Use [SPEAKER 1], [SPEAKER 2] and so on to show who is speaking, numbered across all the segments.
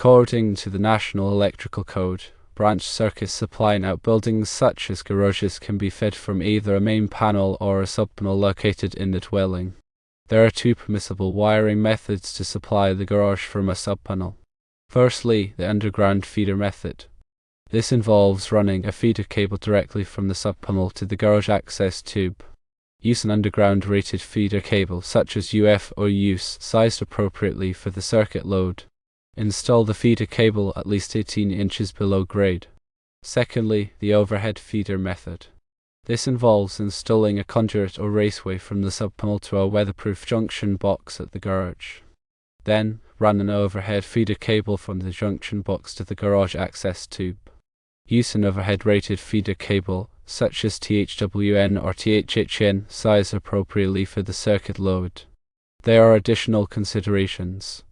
[SPEAKER 1] According to the National Electrical Code, branch circuits supplying outbuildings such as garages can be fed from either a main panel or a subpanel located in the dwelling. There are two permissible wiring methods to supply the garage from a subpanel. Firstly, the underground feeder method. This involves running a feeder cable directly from the subpanel to the garage access tube. Use an underground rated feeder cable such as UF or US sized appropriately for the circuit load. Install the feeder cable at least 18 inches below grade. Secondly, the overhead feeder method. This involves installing a conduit or raceway from the subpanel to a weatherproof junction box at the garage. Then, run an overhead feeder cable from the junction box to the garage access tube. Use an overhead rated feeder cable, such as THWN or THHN, sized appropriately for the circuit load. There are additional considerations.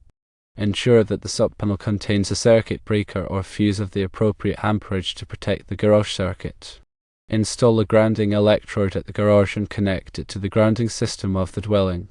[SPEAKER 1] Ensure that the subpanel contains a circuit breaker or fuse of the appropriate amperage to protect the garage circuit. Install a grounding electrode at the garage and connect it to the grounding system of the dwelling.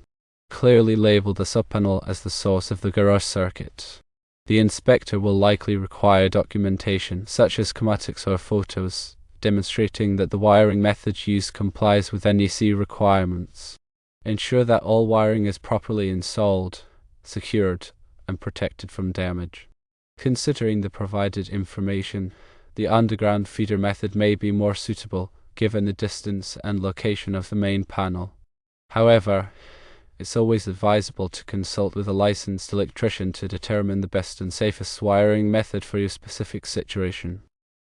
[SPEAKER 1] Clearly label the subpanel as the source of the garage circuit. The inspector will likely require documentation, such as schematics or photos, demonstrating that the wiring method used complies with NEC requirements. Ensure that all wiring is properly installed, secured, and protected from damage. Considering the provided information, the underground feeder method may be more suitable given the distance and location of the main panel. However, it's always advisable to consult with a licensed electrician to determine the best and safest wiring method for your specific situation.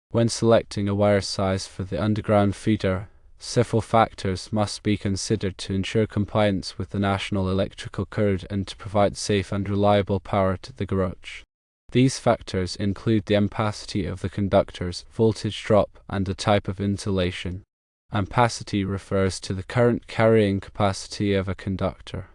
[SPEAKER 1] When selecting a wire size for the underground feeder, several factors must be considered to ensure compliance with the National Electrical Code and to provide safe and reliable power to the garage. These factors include the ampacity of the conductors, voltage drop, and the type of insulation. Ampacity refers to the current carrying capacity of a conductor.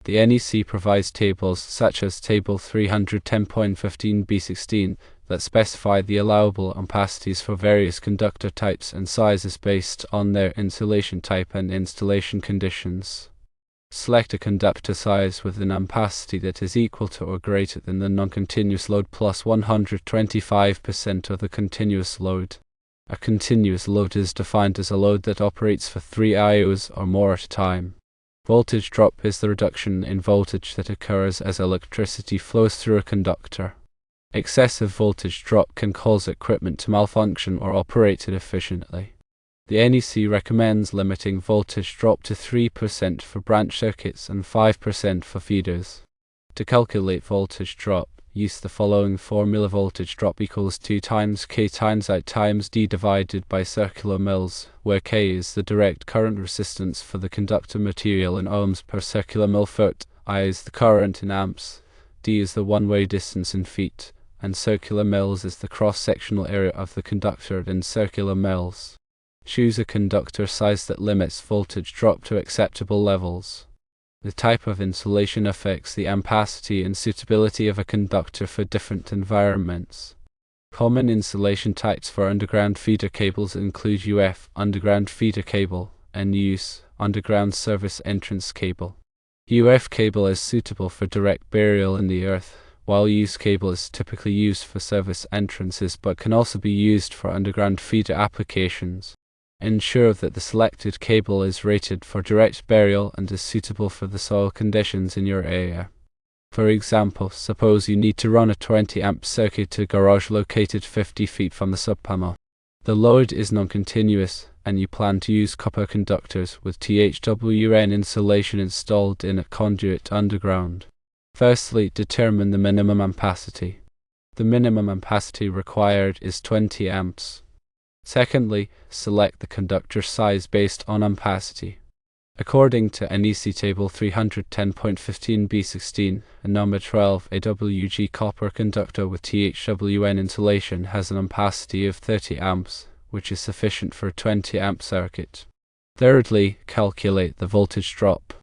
[SPEAKER 1] The NEC provides tables such as Table 310.15b16 that specify the allowable ampacities for various conductor types and sizes based on their insulation type and installation conditions. Select a conductor size with an ampacity that is equal to or greater than the non-continuous load plus 125% of the continuous load. A continuous load is defined as a load that operates for 3 hours or more at a time. Voltage drop is the reduction in voltage that occurs as electricity flows through a conductor. Excessive voltage drop can cause equipment to malfunction or operate inefficiently. The NEC recommends limiting voltage drop to 3% for branch circuits and 5% for feeders. To calculate voltage drop, use the following formula: voltage drop equals 2 times K times I times D divided by circular mils, where K is the direct current resistance for the conductor material in ohms per circular mil foot, I is the current in amps, D is the one-way distance in feet, and circular mils is the cross-sectional area of the conductor in circular mils. Choose a conductor size that limits voltage drop to acceptable levels. The type of insulation affects the ampacity and suitability of a conductor for different environments. Common insulation types for underground feeder cables include UF, underground feeder cable, and US, underground service entrance cable. UF cable is suitable for direct burial in the earth, while US cable is typically used for service entrances but can also be used for underground feeder applications. Ensure that the selected cable is rated for direct burial and is suitable for the soil conditions in your area. For example, suppose you need to run a 20 amp circuit to a garage located 50 feet from the subpanel. The load is non-continuous, and you plan to use copper conductors with THWN insulation installed in a conduit underground. Firstly, determine the minimum ampacity. The minimum ampacity required is 20 amps. Secondly, select the conductor size based on ampacity. According to NEC Table 310.15b16, a number 12 AWG copper conductor with THWN insulation has an ampacity of 30 amps, which is sufficient for a 20 amp circuit. Thirdly, calculate the voltage drop.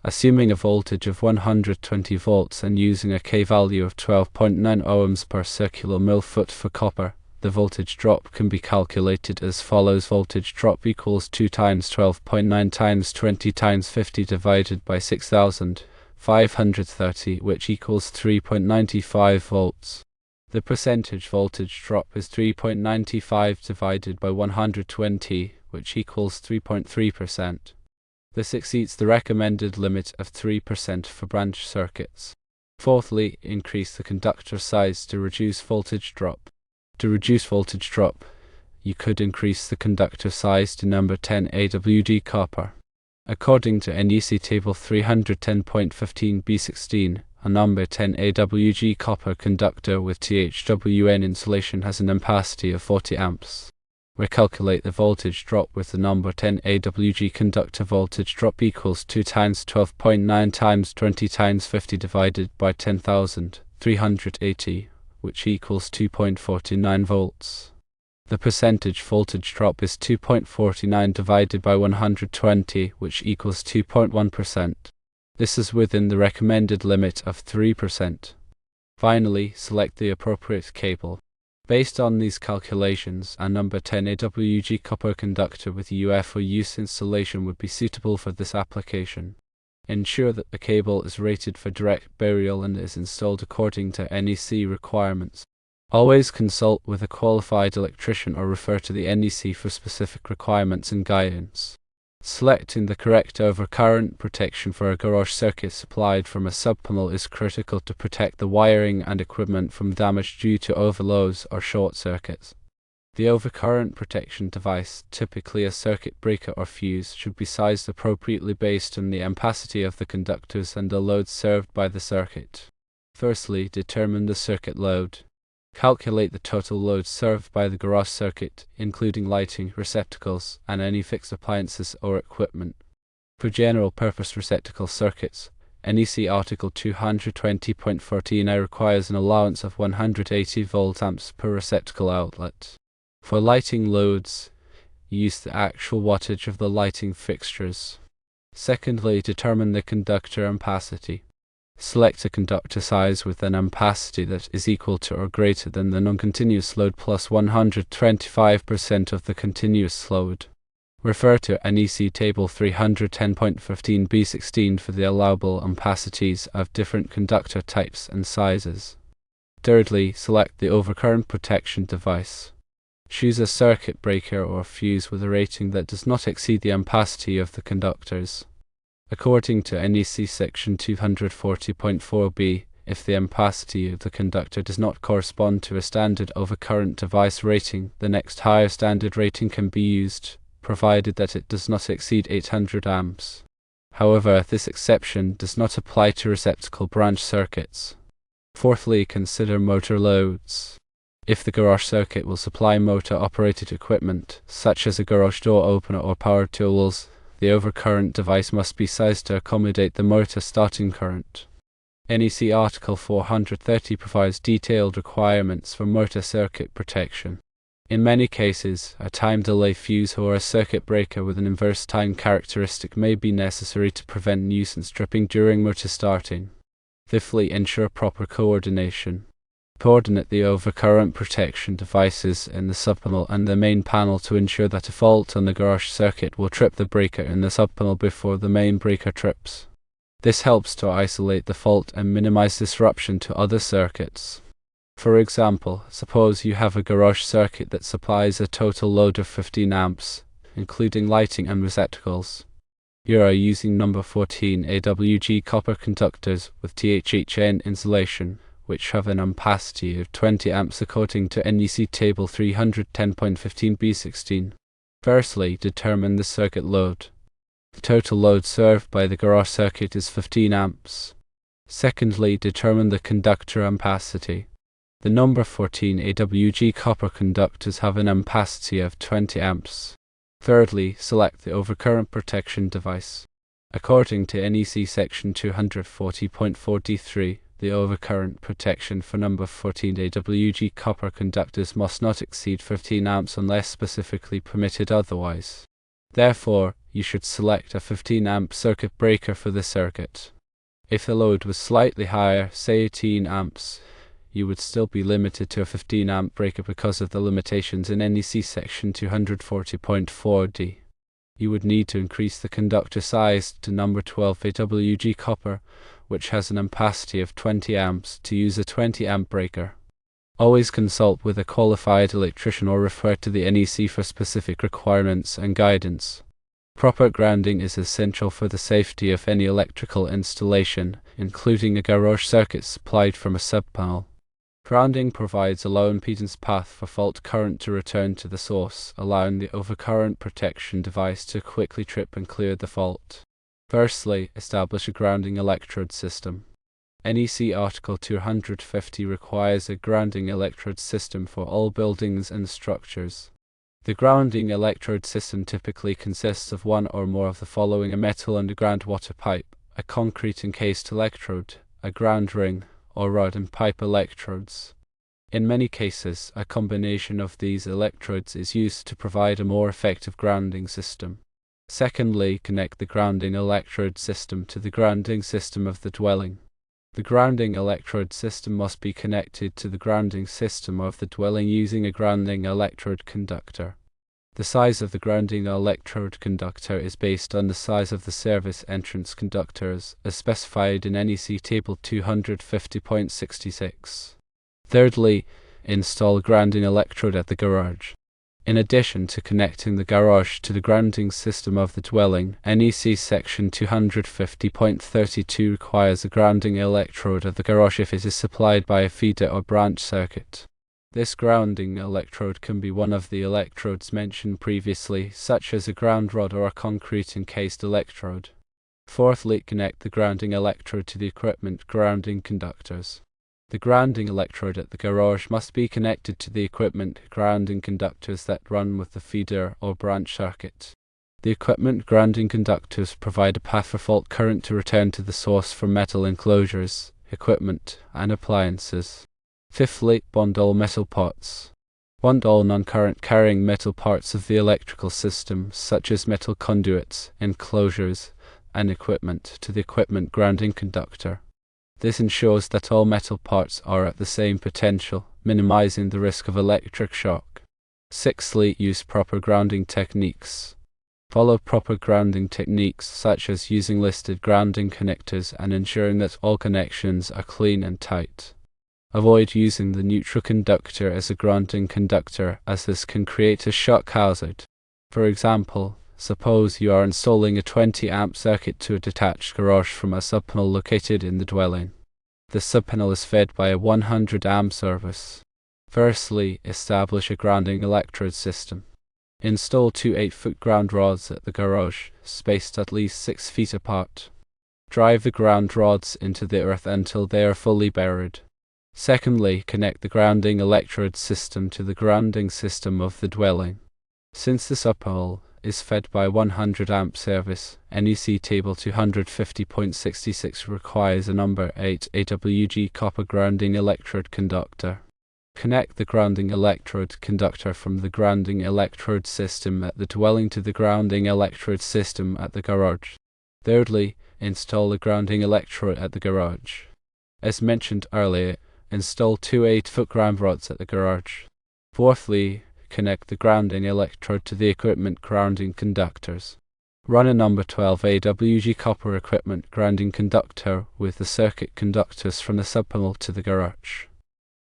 [SPEAKER 1] Assuming a voltage of 120 volts and using a K value of 12.9 ohms per circular mil foot for copper, the voltage drop can be calculated as follows: voltage drop equals 2 times 12.9 times 20 times 50 divided by 6,530, which equals 3.95 volts. The percentage voltage drop is 3.95 divided by 120, which equals 3.3%. This exceeds the recommended limit of 3% for branch circuits. Fourthly, increase the conductor size to reduce voltage drop. To reduce voltage drop, you could increase the conductor size to number 10 AWG copper. According to NEC table 310.15b16, a number 10 AWG copper conductor with THWN insulation has an ampacity of 40 amps. We calculate the voltage drop with the number 10 AWG conductor voltage drop equals 2 times 12.9 times 20 times 50 divided by 10,380, which equals 2.49 volts. The percentage voltage drop is 2.49 divided by 120, which equals 2.1%. This is within the recommended limit of 3%. Finally, select the appropriate cable. Based on these calculations, a number 10 AWG copper conductor with UFO use installation would be suitable for this application. Ensure that the cable is rated for direct burial and is installed according to NEC requirements. Always consult with a qualified electrician or refer to the NEC for specific requirements and guidance. Selecting the correct overcurrent protection for a garage circuit supplied from a subpanel is critical to protect the wiring and equipment from damage due to overloads or short circuits. The overcurrent protection device, typically a circuit breaker or fuse, should be sized appropriately based on the ampacity of the conductors and the load served by the circuit. Firstly, determine the circuit load. Calculate the total load served by the garage circuit, including lighting, receptacles, and any fixed appliances or equipment. For general purpose receptacle circuits, NEC Article 220.14a requires an allowance of 180 volt-amps per receptacle outlet. For lighting loads, use the actual wattage of the lighting fixtures. Secondly, determine the conductor ampacity. Select a conductor size with an ampacity that is equal to or greater than the non-continuous load plus 125% of the continuous load. Refer to NEC table 310.15b16 for the allowable ampacities of different conductor types and sizes. Thirdly, select the overcurrent protection device. Choose a circuit breaker or fuse with a rating that does not exceed the ampacity of the conductors. According to NEC section 240.4b, if the ampacity of the conductor does not correspond to a standard overcurrent device rating, the next higher standard rating can be used, provided that it does not exceed 800 amps. However, this exception does not apply to receptacle branch circuits. Fourthly, consider motor loads. If the garage circuit will supply motor-operated equipment, such as a garage door opener or power tools, the overcurrent device must be sized to accommodate the motor starting current. NEC Article 430 provides detailed requirements for motor circuit protection. In many cases, a time delay fuse or a circuit breaker with an inverse time characteristic may be necessary to prevent nuisance tripping during motor starting. Fifthly, ensure proper coordination. Coordinate the overcurrent protection devices in the subpanel and the main panel to ensure that a fault on the garage circuit will trip the breaker in the subpanel before the main breaker trips. This helps to isolate the fault and minimize disruption to other circuits. For example, suppose you have a garage circuit that supplies a total load of 15 amps, including lighting and receptacles. You are using number 14 AWG copper conductors with THWN insulation, which have an ampacity of 20 amps according to NEC table 310.15b16. Firstly, determine the circuit load. The total load served by the garage circuit is 15 amps. Secondly, determine the conductor ampacity. The number 14 AWG copper conductors have an ampacity of 20 amps. Thirdly, select the overcurrent protection device. According to NEC section 240.43, the overcurrent protection for number 14 AWG copper conductors must not exceed 15 amps unless specifically permitted otherwise. Therefore, you should select a 15 amp circuit breaker for the circuit. If the load was slightly higher, say 18 amps, you would still be limited to a 15 amp breaker because of the limitations in NEC section 240.4d. You would need to increase the conductor size to number 12 AWG copper, which has an ampacity of 20 amps, to use a 20 amp breaker. Always consult with a qualified electrician or refer to the NEC for specific requirements and guidance. Proper grounding is essential for the safety of any electrical installation, including a garage circuit supplied from a subpanel. Grounding provides a low impedance path for fault current to return to the source, allowing the overcurrent protection device to quickly trip and clear the fault. Firstly, establish a grounding electrode system. NEC Article 250 requires a grounding electrode system for all buildings and structures. The grounding electrode system typically consists of one or more of the following: a metal underground water pipe, a concrete encased electrode, a ground ring, or rod and pipe electrodes. In many cases, a combination of these electrodes is used to provide a more effective grounding system. Secondly, connect the grounding electrode system to the grounding system of the dwelling. The grounding electrode system must be connected to the grounding system of the dwelling using a grounding electrode conductor. The size of the grounding electrode conductor is based on the size of the service entrance conductors, as specified in NEC Table 250.66. Thirdly, install a grounding electrode at the garage. In addition to connecting the garage to the grounding system of the dwelling, NEC Section 250.32 requires a grounding electrode at the garage if it is supplied by a feeder or branch circuit. This grounding electrode can be one of the electrodes mentioned previously, such as a ground rod or a concrete encased electrode. Fourthly, connect the grounding electrode to the equipment grounding conductors. The grounding electrode at the garage must be connected to the equipment grounding conductors that run with the feeder or branch circuit. The equipment grounding conductors provide a path for fault current to return to the source for metal enclosures, equipment, and appliances. Fifthly, bond all metal parts. Bond all non-current carrying metal parts of the electrical system, such as metal conduits, enclosures, and equipment, to the equipment grounding conductor. This ensures that all metal parts are at the same potential, minimizing the risk of electric shock. Sixthly, use proper grounding techniques. Follow proper grounding techniques such as using listed grounding connectors and ensuring that all connections are clean and tight. Avoid using the neutral conductor as a grounding conductor, as this can create a shock hazard. For example, suppose you are installing a 20 amp circuit to a detached garage from a subpanel located in the dwelling. The subpanel is fed by a 100 amp service. Firstly, establish a grounding electrode system. Install two 8-foot ground rods at the garage, spaced at least 6 feet apart. Drive the ground rods into the earth until they are fully buried. Secondly, connect the grounding electrode system to the grounding system of the dwelling. Since the subpanel is fed by 100 amp service, NEC Table 250.66 requires a number 8 AWG copper grounding electrode conductor. Connect the grounding electrode conductor from the grounding electrode system at the dwelling to the grounding electrode system at the garage. Thirdly, install the grounding electrode at the garage. As mentioned earlier, install two 8-foot ground rods at the garage. Fourthly, connect the grounding electrode to the equipment grounding conductors. Run a number 12 AWG copper equipment grounding conductor with the circuit conductors from the subpanel to the garage.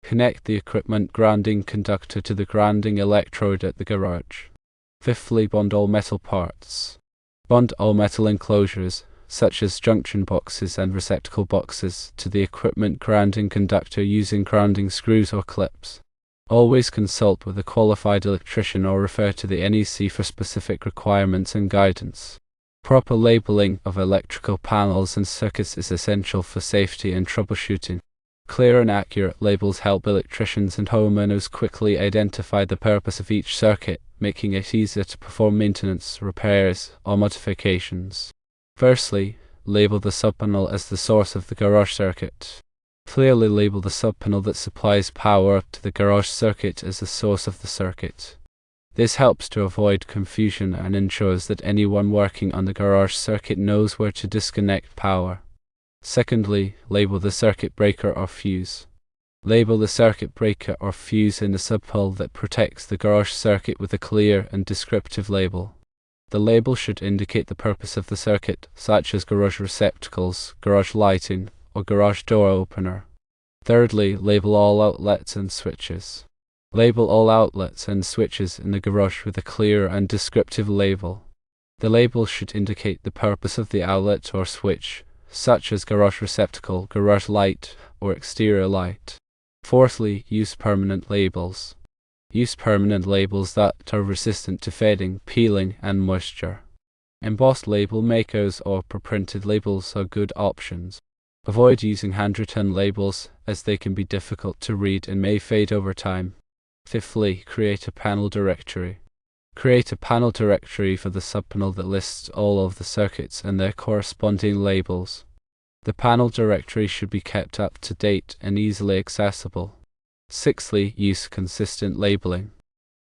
[SPEAKER 1] Connect the equipment grounding conductor to the grounding electrode at the garage. Fifthly, bond all metal parts. Bond all metal enclosures, such as junction boxes and receptacle boxes, to the equipment grounding conductor using grounding screws or clips. Always consult with a qualified electrician or refer to the NEC for specific requirements and guidance. Proper labeling of electrical panels and circuits is essential for safety and troubleshooting. Clear and accurate labels help electricians and homeowners quickly identify the purpose of each circuit, making it easier to perform maintenance, repairs, or modifications. Firstly, label the subpanel as the source of the garage circuit. Clearly label the subpanel that supplies power to the garage circuit as the source of the circuit. This helps to avoid confusion and ensures that anyone working on the garage circuit knows where to disconnect power. Secondly, label the circuit breaker or fuse. Label the circuit breaker or fuse in the subpanel that protects the garage circuit with a clear and descriptive label. The label should indicate the purpose of the circuit, such as garage receptacles, garage lighting, or garage door opener. Thirdly, label all outlets and switches. Label all outlets and switches in the garage with a clear and descriptive label. The label should indicate the purpose of the outlet or switch, such as garage receptacle, garage light, or exterior light. Fourthly, use permanent labels. Use permanent labels that are resistant to fading, peeling, and moisture. Embossed label makers or pre-printed labels are good options. Avoid using handwritten labels, as they can be difficult to read and may fade over time. Fifthly, create a panel directory. Create a panel directory for the subpanel that lists all of the circuits and their corresponding labels. The panel directory should be kept up to date and easily accessible. Sixthly, use consistent labeling.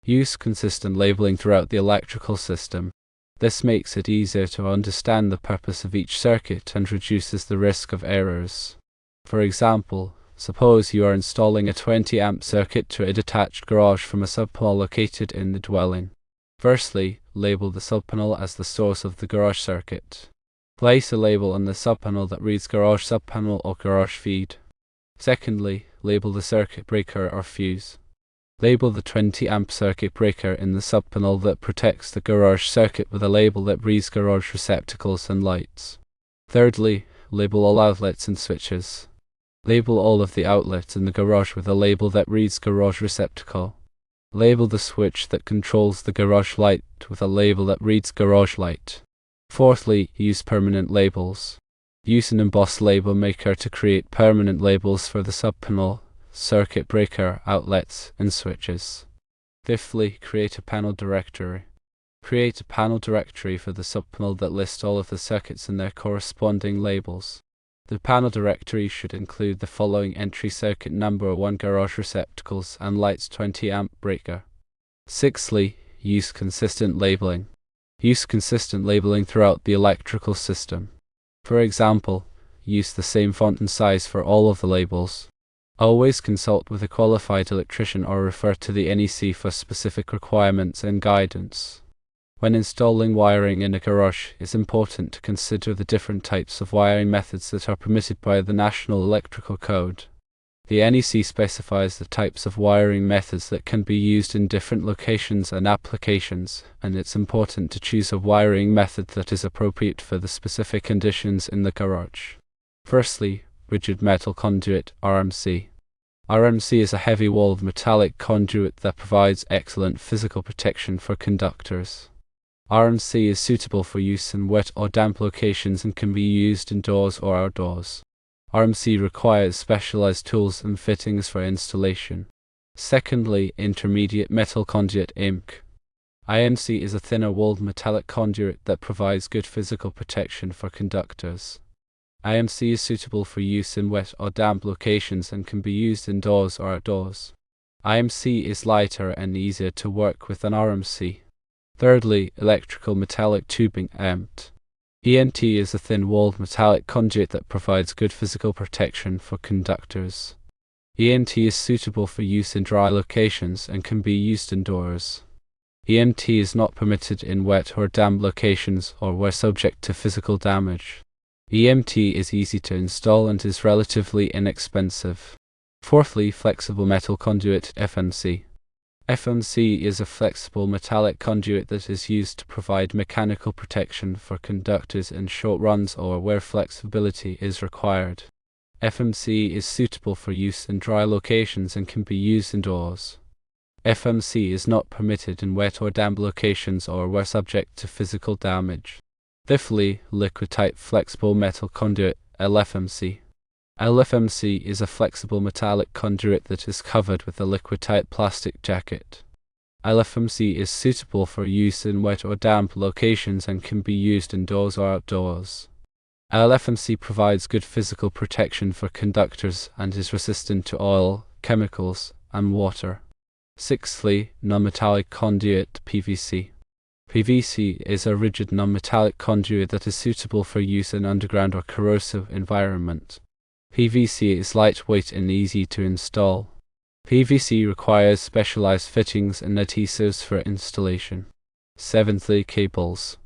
[SPEAKER 1] Use consistent labeling throughout the electrical system. This makes it easier to understand the purpose of each circuit and reduces the risk of errors. For example, suppose you are installing a 20 amp circuit to a detached garage from a subpanel located in the dwelling. Firstly, label the subpanel as the source of the garage circuit. Place a label on the subpanel that reads garage subpanel or garage feed. Secondly, label the circuit breaker or fuse. Label the 20 amp circuit breaker in the subpanel that protects the garage circuit with a label that reads garage receptacles and lights. Thirdly, label all outlets and switches. Label all of the outlets in the garage with a label that reads garage receptacle. Label the switch that controls the garage light with a label that reads garage light. Fourthly, use permanent labels. Use an embossed label maker to create permanent labels for the subpanel, circuit breaker, outlets, and switches. Fifthly, create a panel directory. Create a panel directory for the subpanel that lists all of the circuits and their corresponding labels. The panel directory should include the following entry: circuit number 1 garage receptacles and lights 20 amp breaker. Sixthly, use consistent labeling. Use consistent labeling throughout the electrical system. For example, use the same font and size for all of the labels. Always consult with a qualified electrician or refer to the NEC for specific requirements and guidance. When installing wiring in a garage, it's important to consider the different types of wiring methods that are permitted by the National Electrical Code. The NEC specifies the types of wiring methods that can be used in different locations and applications, and it's important to choose a wiring method that is appropriate for the specific conditions in the garage. Firstly, rigid metal conduit, RMC. RMC is a heavy-walled metallic conduit that provides excellent physical protection for conductors. RMC is suitable for use in wet or damp locations and can be used indoors or outdoors. RMC requires specialized tools and fittings for installation. Secondly, intermediate metal conduit, IMC. IMC is a thinner-walled metallic conduit that provides good physical protection for conductors. IMC is suitable for use in wet or damp locations and can be used indoors or outdoors. IMC is lighter and easier to work with than RMC. Thirdly, electrical metallic tubing, EMT. EMT is a thin-walled metallic conduit that provides good physical protection for conductors. EMT is suitable for use in dry locations and can be used indoors. EMT is not permitted in wet or damp locations or where subject to physical damage. EMT is easy to install and is relatively inexpensive. Fourthly, flexible metal conduit, FMC. FMC is a flexible metallic conduit that is used to provide mechanical protection for conductors in short runs or where flexibility is required. FMC is suitable for use in dry locations and can be used indoors. FMC is not permitted in wet or damp locations or where subject to physical damage. Fifthly, liquid-type flexible metal conduit, LFMC. LFMC is a flexible metallic conduit that is covered with a liquid-type plastic jacket. LFMC is suitable for use in wet or damp locations and can be used indoors or outdoors. LFMC provides good physical protection for conductors and is resistant to oil, chemicals, and water. Sixthly, non-metallic conduit, PVC. PVC is a rigid non-metallic conduit that is suitable for use in underground or corrosive environment. PVC is lightweight and easy to install. PVC requires specialized fittings and adhesives for installation. Seventhly, cables.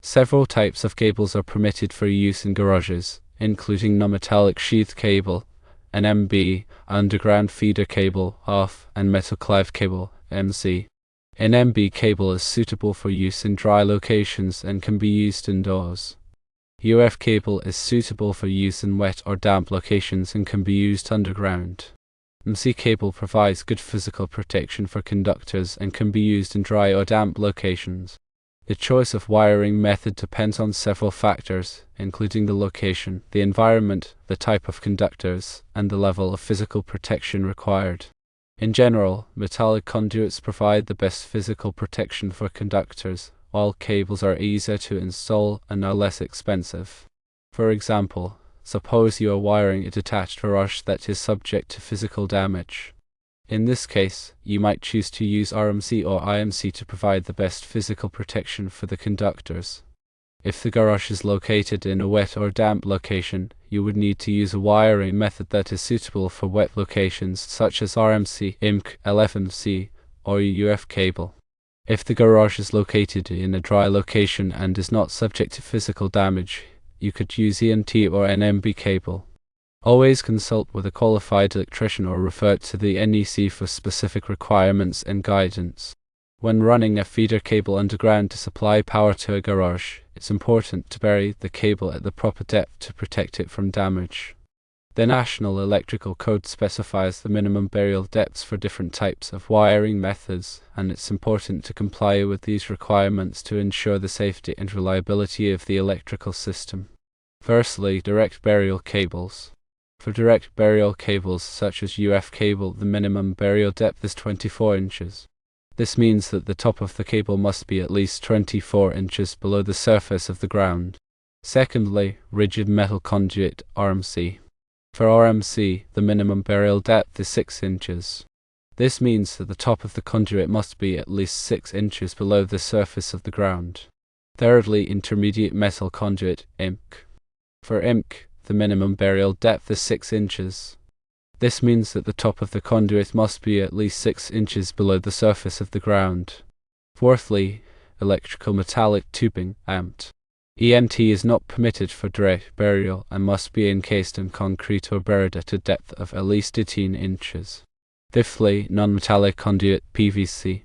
[SPEAKER 1] Several types of cables are permitted for use in garages, including non-metallic sheath cable, NMB, underground feeder cable, OFF, and metal clive cable, MC. NMB cable is suitable for use in dry locations and can be used indoors. UF cable is suitable for use in wet or damp locations and can be used underground. MC cable provides good physical protection for conductors and can be used in dry or damp locations. The choice of wiring method depends on several factors, including the location, the environment, the type of conductors, and the level of physical protection required. In general, metallic conduits provide the best physical protection for conductors, while cables are easier to install and are less expensive. For example, suppose you are wiring a detached garage that is subject to physical damage. In this case, you might choose to use RMC or IMC to provide the best physical protection for the conductors. If the garage is located in a wet or damp location, you would need to use a wiring method that is suitable for wet locations such as RMC, IMC, LFMC, or UF cable. If the garage is located in a dry location and is not subject to physical damage, you could use EMT or NMB cable. Always consult with a qualified electrician or refer to the NEC for specific requirements and guidance. When running a feeder cable underground to supply power to a garage, it's important to bury the cable at the proper depth to protect it from damage. The National Electrical Code specifies the minimum burial depths for different types of wiring methods, and it's important to comply with these requirements to ensure the safety and reliability of the electrical system. Firstly, direct burial cables. For direct burial cables such as UF cable, the minimum burial depth is 24 inches. This means that the top of the cable must be at least 24 inches below the surface of the ground. Secondly, rigid metal conduit, RMC. For RMC, the minimum burial depth is 6 inches. This means that the top of the conduit must be at least 6 inches below the surface of the ground. Thirdly, intermediate metal conduit, IMC. For IMC, the minimum burial depth is 6 inches. This means that the top of the conduit must be at least 6 inches below the surface of the ground. Fourthly, electrical metallic tubing, EMT. EMT is not permitted for direct burial and must be encased in concrete or buried at a depth of at least 18 inches. Fifthly, non-metallic conduit, PVC.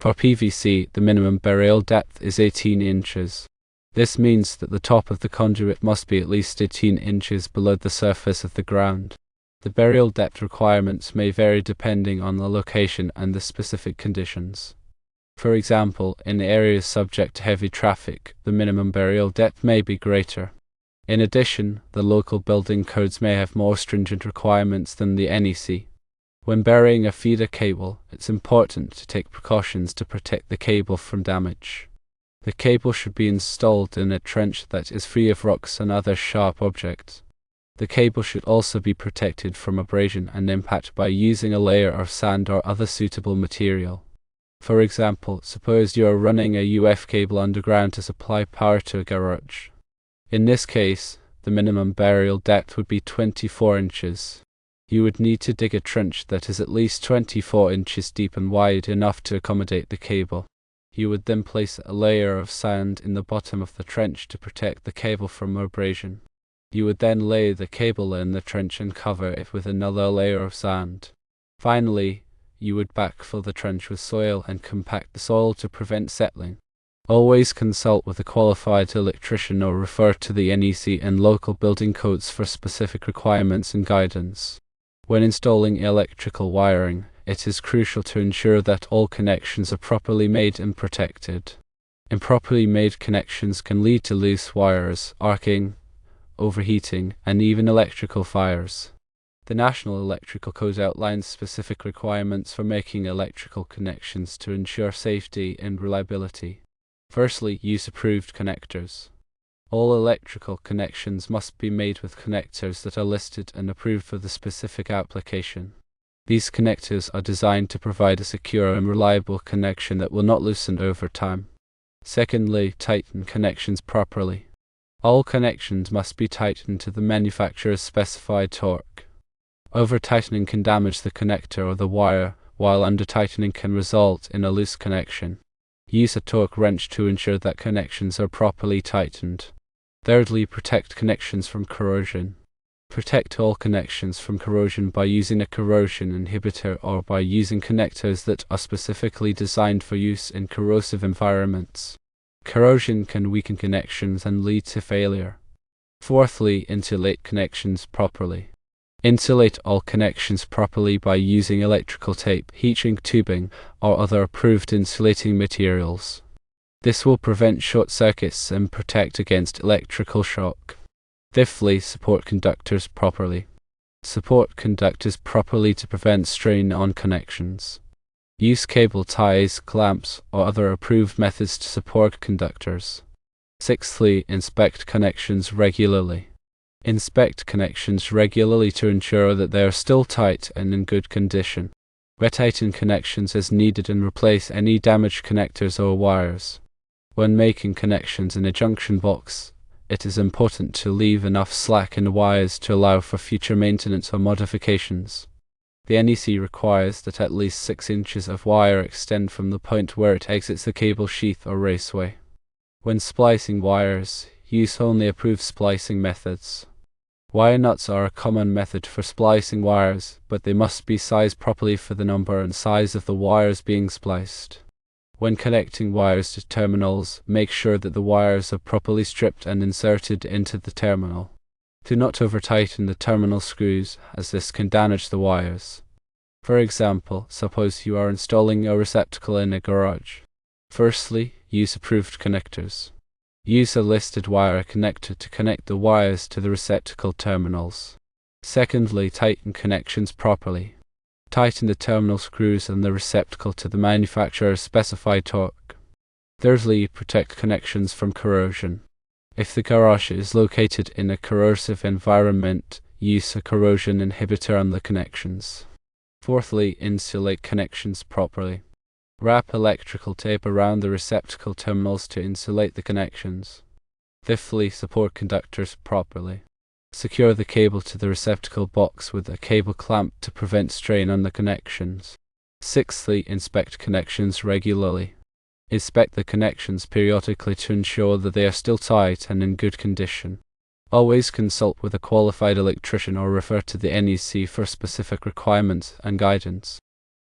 [SPEAKER 1] For PVC, the minimum burial depth is 18 inches. This means that the top of the conduit must be at least 18 inches below the surface of the ground. The burial depth requirements may vary depending on the location and the specific conditions. For example, in areas subject to heavy traffic, the minimum burial depth may be greater. In addition, the local building codes may have more stringent requirements than the NEC. When burying a feeder cable, it's important to take precautions to protect the cable from damage. The cable should be installed in a trench that is free of rocks and other sharp objects. The cable should also be protected from abrasion and impact by using a layer of sand or other suitable material. For example, suppose you are running a UF cable underground to supply power to a garage. In this case, the minimum burial depth would be 24 inches. You would need to dig a trench that is at least 24 inches deep and wide enough to accommodate the cable. You would then place a layer of sand in the bottom of the trench to protect the cable from abrasion. You would then lay the cable in the trench and cover it with another layer of sand. Finally, you would backfill the trench with soil and compact the soil to prevent settling. Always consult with a qualified electrician or refer to the NEC and local building codes for specific requirements and guidance. When installing electrical wiring, it is crucial to ensure that all connections are properly made and protected. Improperly made connections can lead to loose wires, arcing, overheating, and even electrical fires. The National Electrical Code outlines specific requirements for making electrical connections to ensure safety and reliability. Firstly, use approved connectors. All electrical connections must be made with connectors that are listed and approved for the specific application. These connectors are designed to provide a secure and reliable connection that will not loosen over time. Secondly, tighten connections properly. All connections must be tightened to the manufacturer's specified torque. Over-tightening can damage the connector or the wire, while under-tightening can result in a loose connection. Use a torque wrench to ensure that connections are properly tightened. Thirdly, protect connections from corrosion. Protect all connections from corrosion by using a corrosion inhibitor or by using connectors that are specifically designed for use in corrosive environments. Corrosion can weaken connections and lead to failure. Fourthly, insulate connections properly. Insulate all connections properly by using electrical tape, heat shrink tubing, or other approved insulating materials. This will prevent short circuits and protect against electrical shock. Fifthly, support conductors properly. Support conductors properly to prevent strain on connections. Use cable ties, clamps, or other approved methods to support conductors. Sixthly, inspect connections regularly. Inspect connections regularly to ensure that they are still tight and in good condition. Retighten connections as needed and replace any damaged connectors or wires. When making connections in a junction box, it is important to leave enough slack in the wires to allow for future maintenance or modifications. The NEC requires that at least 6 inches of wire extend from the point where it exits the cable sheath or raceway. When splicing wires, use only approved splicing methods. Wire nuts are a common method for splicing wires, but they must be sized properly for the number and size of the wires being spliced. When connecting wires to terminals, make sure that the wires are properly stripped and inserted into the terminal. Do not over-tighten the terminal screws, as this can damage the wires. For example, suppose you are installing a receptacle in a garage. Firstly, use approved connectors. Use a listed wire connector to connect the wires to the receptacle terminals. Secondly, tighten connections properly. Tighten the terminal screws and the receptacle to the manufacturer's specified torque. Thirdly, protect connections from corrosion. If the garage is located in a corrosive environment, use a corrosion inhibitor on the connections. Fourthly, insulate connections properly. Wrap electrical tape around the receptacle terminals to insulate the connections. Fifthly, support conductors properly. Secure the cable to the receptacle box with a cable clamp to prevent strain on the connections. Sixthly, inspect connections regularly. Inspect the connections periodically to ensure that they are still tight and in good condition. Always consult with a qualified electrician or refer to the NEC for specific requirements and guidance.